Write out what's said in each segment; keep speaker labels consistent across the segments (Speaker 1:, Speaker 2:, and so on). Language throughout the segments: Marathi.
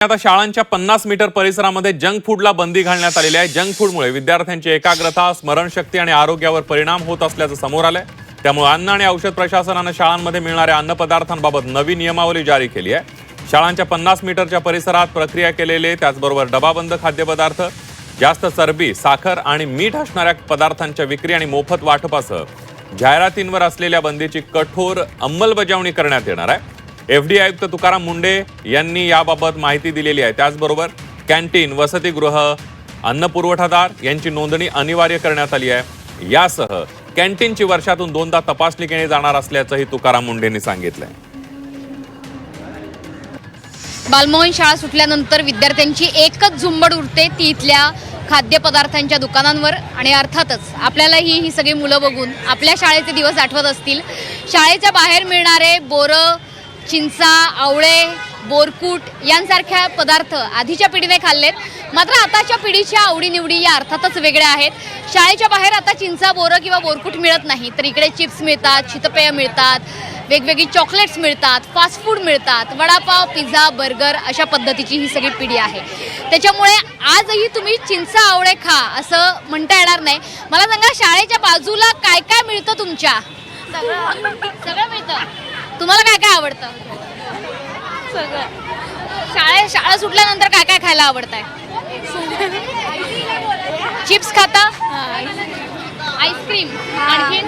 Speaker 1: आता शाळांच्या 50 मीटर परिसरामध्ये जंक फूडला बंदी घालण्यात आलेली आहे। जंक फूडमुळे विद्यार्थ्यांची एकाग्रता, स्मरणशक्ती आणि आरोग्यावर परिणाम होत असल्याचं समोर आलंय। त्यामुळे अन्न आणि औषध प्रशासनाने शाळांमध्ये मिळणाऱ्या अन्नपदार्थांबाबत नवी नियमावली जारी केली आहे। शाळांच्या 50 मीटरच्या परिसरात प्रक्रिया केलेले, त्याचबरोबर डबाबंद खाद्यपदार्थ, जास्त चरबी, साखर आणि मीठ असणाऱ्या पदार्थांच्या विक्री आणि मोफत वाटपासह जाहिरातींवर असलेल्या बंदीची कठोर अंमलबजावणी करण्यात येणार आहे। एफडीए आयुक्त तुकाराम मुंढे यांनी याबाबत माहिती दिलेली आहे। त्याचबरोबर कॅन्टीन, वसतिगृह, अन्न पुरवठादार यांची नोंदणी अनिवार्य करण्यात आली आहे। यासह कॅन्टीनची वर्षातून 2दा तपासणी केली जाणार असल्याचंही तुकाराम मुंढेंनी सांगितलंय।
Speaker 2: बालमोहन शाळा सुटल्यानंतर विद्यार्थ्यांची एकच झुंबड उरते ती इथल्या खाद्यपदार्थांच्या दुकानांवर। आणि अर्थातच आपल्यालाही ही सगळी मुलं बघून आपल्या शाळेचे दिवस आठवत असतील। शाळेच्या बाहेर मिळणारे बोरं, चिंचा, आवळे, बोरकूट यांसारख्या पदार्थ आधीच्या पिढीने खाल्लेत, मात्र आताच्या पिढीच्या आवडीनिवडी या अर्थातच वेगळ्या आहेत। शाळेच्या बाहेर आता चिंचा, बोरं किंवा बोरकूट मिळत नाही, तर इकडे चिप्स मिळतात, शीतपेय मिळतात, वेगवेगळी चॉकलेट्स मिळतात, फास्ट फूड मिळतात, वडापाव, पिझ्झा, बर्गर अशा पद्धतीची ही सगळी पिढी आहे। त्याच्यामुळे आजही तुम्ही चिंचा, आवळे खा असं म्हणता येणार नाही। मला सांगा, शाळेच्या बाजूला काय काय मिळतं तुमच्या? सगळं मिळतं। तुम्हाला काय काय आवडतं? सगळं। शाळा सुटल्यानंतर काय काय खायला आवडतंय? चिप्स खाता? आईस्क्रीम? आणखीन?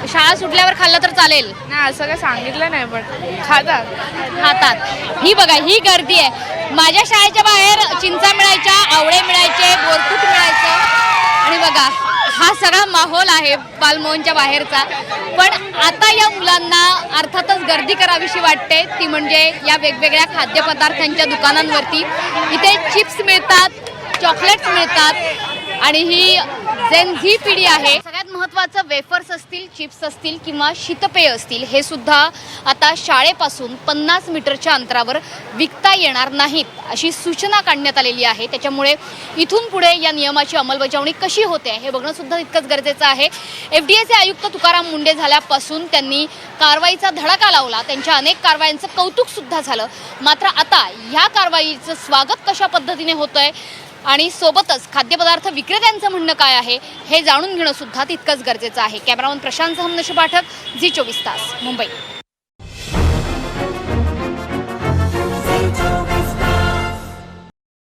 Speaker 2: शाळा सुटल्यावर खाल्लं तर चालेल?
Speaker 3: नाही, असं काय सांगितलं नाही, पण खातात।
Speaker 2: ही बघा, ही गर्दी आहे। माझ्या शाळेच्या बाहेर चिंचा मिळायच्या, आवळे मिळायचे, बोरकूट मिळायचं। आणि बघा, हा सगळा माहोल आहे बालमोहनच्या बाहेरचा। पण आता या मुलांना अर्थातच गर्दी करावीशी वाटते, ती म्हणजे या वेगवेगळ्या खाद्यपदार्थांच्या दुकानांवरती। इथे चिप्स मिळतात, चॉकलेट्स मिळतात आणि ही जेन झी पिढी आहे। सगळ्यात महत्त्वाचं, वेफर्स असतील, चिप्स असतील किंवा शीतपेय असतील, हे सुद्धा आता शाळेपासून 50 मीटरच्या अंतरावर विकता येणार नाहीत अशी सूचना काढण्यात आलेली आहे। त्याच्यामुळे इथून पुढे या नियमाची अंमलबजावणी कशी होते हे बघणं सुद्धा तितकंच गरजेचं आहे। एफडीएचे आयुक्त तुकाराम मुंढे झाल्यापासून त्यांनी कारवाईचा धडाका लावला, त्यांच्या अनेक कारवायांचं कौतुक सुद्धा झालं। मात्र आता ह्या कारवाईचं स्वागत कशा पद्धतीने होतंय आणि सोबतच खाद्यपदार्थ विक्रेत्यांचं म्हणणं काय आहे हे जाणून घेणं सुद्धा तितकंच गरजेचं आहे। कॅमेरामन प्रशांत हमनशी पाठक, झी 24 तास, मुंबई।